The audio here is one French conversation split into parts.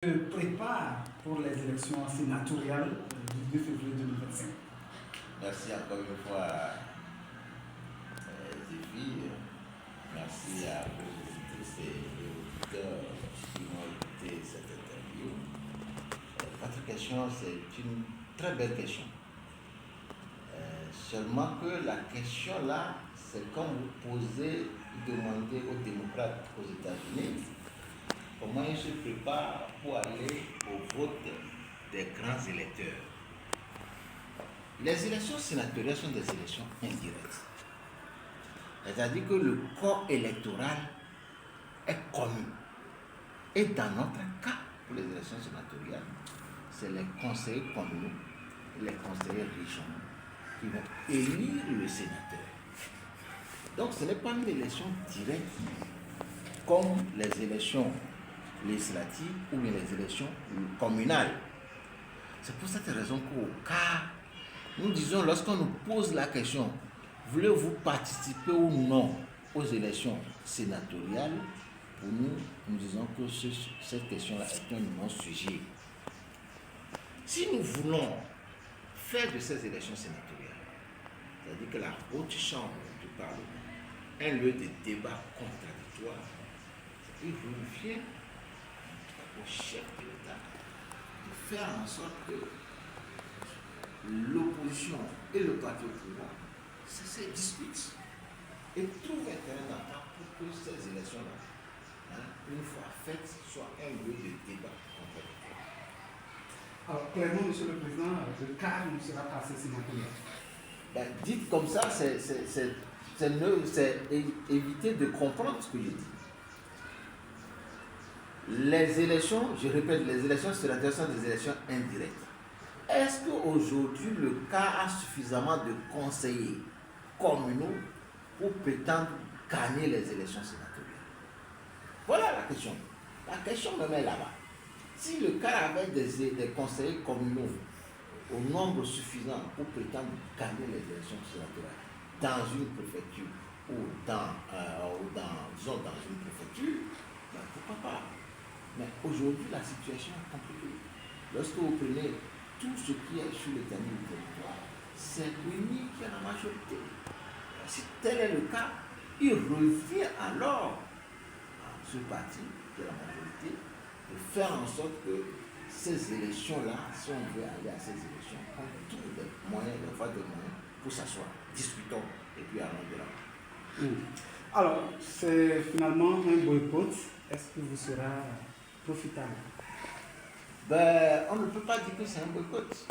se prépare pour les élections sénatoriales du 2 février 2025. Merci encore une fois, Zéphi. Merci à vos auditrices et auditeurs qui ont écouté cette interview. Votre question, c'est une très belle question. Seulement que la question là, c'est comme vous posez, demandez aux démocrates aux États-Unis comment ils se préparent pour aller au vote des grands électeurs. Les élections sénatoriales sont des élections indirectes. C'est-à-dire que le corps électoral est connu. Et dans notre cas, pour les élections sénatoriales, c'est les conseillers communaux et les conseillers régionaux qui vont élire le sénateur. Donc ce n'est pas une élection directe comme les élections législatives ou bien les élections communales. C'est pour cette raison qu'au cas, nous disons, lorsqu'on nous pose la question, voulez-vous participer ou non aux élections sénatoriales? Pour nous, nous disons que cette question-là est un non-sujet. Si nous voulons faire de ces élections sénatoriales, c'est-à-dire que la haute chambre du Parlement, un lieu de débat contradictoire, il revient au chef de l'État de faire en sorte que l'opposition et le parti au pouvoir se discutent et trouvent un terrain d'entente pour que ces élections-là, une fois faites, soient un lieu de débat contradictoire. Alors, clairement, Monsieur le Président, le cadre ne sera pas assez sénatorial. Dites comme ça, c'est éviter de comprendre ce que je dis. Les élections, je répète, les élections sénatoriales sont des élections indirectes. Est-ce qu'aujourd'hui, le cas a suffisamment de conseillers communaux pour prétendre gagner les élections sénatoriales? Voilà la question. La question me met là-bas. Si le cas avait des conseillers communaux au nombre suffisant pour prétendre gagner les élections sénatoriales dans une préfecture ou dans une préfecture, pourquoi pas? Mais aujourd'hui, la situation est compliquée. Lorsque vous prenez tout ce qui est sur le terrain du territoire, c'est l'UNI qui a la majorité. Si tel est le cas, il revient alors à ce parti qui a la majorité de faire en sorte que ces élections-là, si on veut aller à ces élections, on trouve des moyens, des voies de moyens pour s'asseoir, discutons et puis allons de là. Alors, c'est finalement un boycott. Est-ce que vous sera profitable? On ne peut pas dire que c'est un boycott.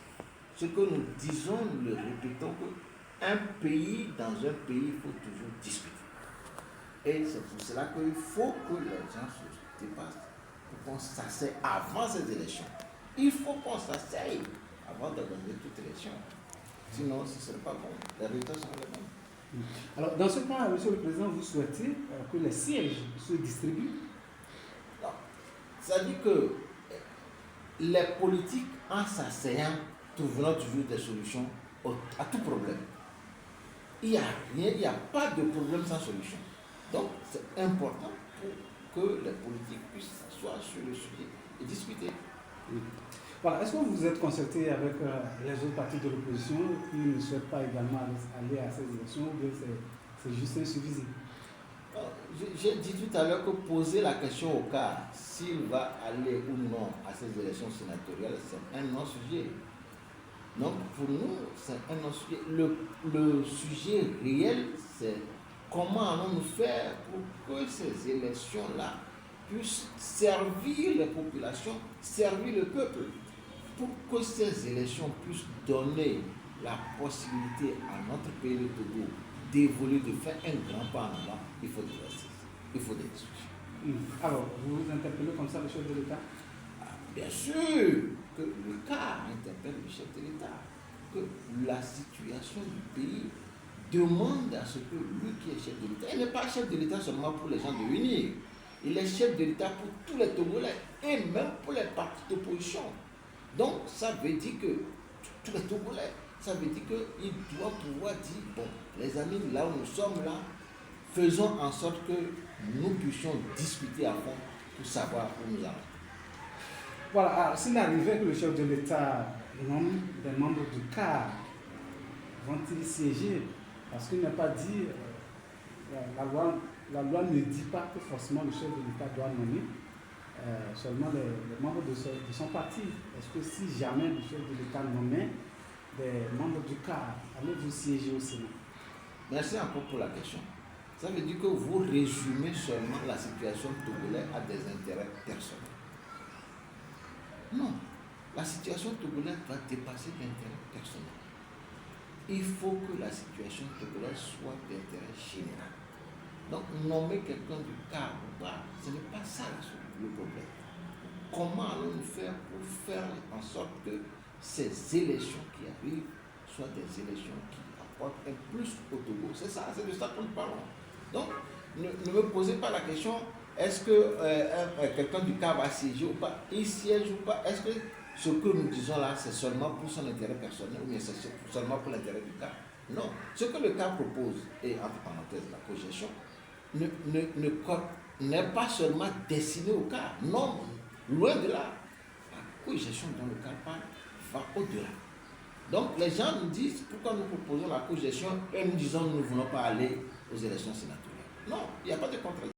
Ce que nous disons, nous le répétons, qu'un pays, dans un pays, il faut toujours discuter. Et c'est pour cela qu'il faut que les gens se dépassent, pour qu'on s'asseye avant ces élections. Il faut qu'on s'asseye avant d'organiser toute élection. Sinon, ce ne serait pas bon. Les résultats sont les bons. Alors, dans ce cas, Monsieur le Président, vous souhaitez que les sièges se distribuent? Non. C'est-à-dire que les politiques, en s'asseyant, trouveront toujours des solutions à tout problème. Il n'y a pas de problème sans solution. Donc, c'est important pour que les politiques puissent s'asseoir sur le sujet et discuter. Oui. Voilà. Est-ce que vous vous êtes concerté avec les autres partis de l'opposition qui ne souhaitent pas également aller à ces élections, ou bien c'est juste insuffisant? J'ai dit tout à l'heure que poser la question au cas s'il va aller ou non à ces élections sénatoriales, c'est un non-sujet. Donc pour nous, c'est un non-sujet. Le sujet réel, c'est comment allons-nous faire pour que ces élections-là puissent servir les populations, servir le peuple, pour que ces élections puissent donner la possibilité à notre pays, le Togo, d'évoluer, de faire un grand pas en avant. Il faut des assises, il faut des discussions. Alors, vous vous interpellez comme ça le chef de l'État? Bien sûr que le cas interpelle le chef de l'État, que la situation du pays demande à ce que lui qui est chef de l'État, il n'est pas chef de l'État seulement pour les gens de l'UNI, il est chef de l'État pour tous les Togolais et même pour les partis d'opposition. Donc ça veut dire que tous les Togolais, ça veut dire qu'il doit pouvoir dire, bon, les amis, là où nous sommes là, faisons en sorte que nous puissions discuter à fond pour savoir où nous allons. Voilà, s'il arrivait que le chef de l'État nomme des membres du CAR, vont-ils siéger? Parce qu'il n'a pas dit, la loi ne dit pas que forcément le chef de l'État doit nommer seulement les membres de son parti. Est-ce que si jamais le chef de l'État nommait des membres du CAR, allez-vous siéger au Sénat? Merci encore pour la question. Ça veut dire que vous résumez seulement la situation togolaise à des intérêts personnels. Non, la situation togolaise va dépasser l'intérêt personnel. Il faut que la situation togolaise soit d'intérêt général. Donc, nommer quelqu'un du CAR ou pas, ce n'est pas ça le problème. Comment allons-nous faire pour faire en sorte que ces élections qui arrivent soient des élections qui apportent un plus au Togo? C'est ça, c'est de ça que nous parlons. Donc, ne me posez pas la question, est-ce que quelqu'un du CAR va siéger ou pas? Il siège ou pas? Est-ce que ce que nous disons là, c'est seulement pour son intérêt personnel ou bien c'est seulement pour l'intérêt du CAR? Non. Ce que le CAR propose, et entre parenthèses la cogestion, n'est pas seulement destiné au CAR. Non, loin de là. La cogestion dont le CAR parle va au-delà. Donc les gens nous disent pourquoi nous proposons la cogestion et nous disons nous ne voulons pas aller aux élections sénatoriales. Non, il n'y a pas de contradiction.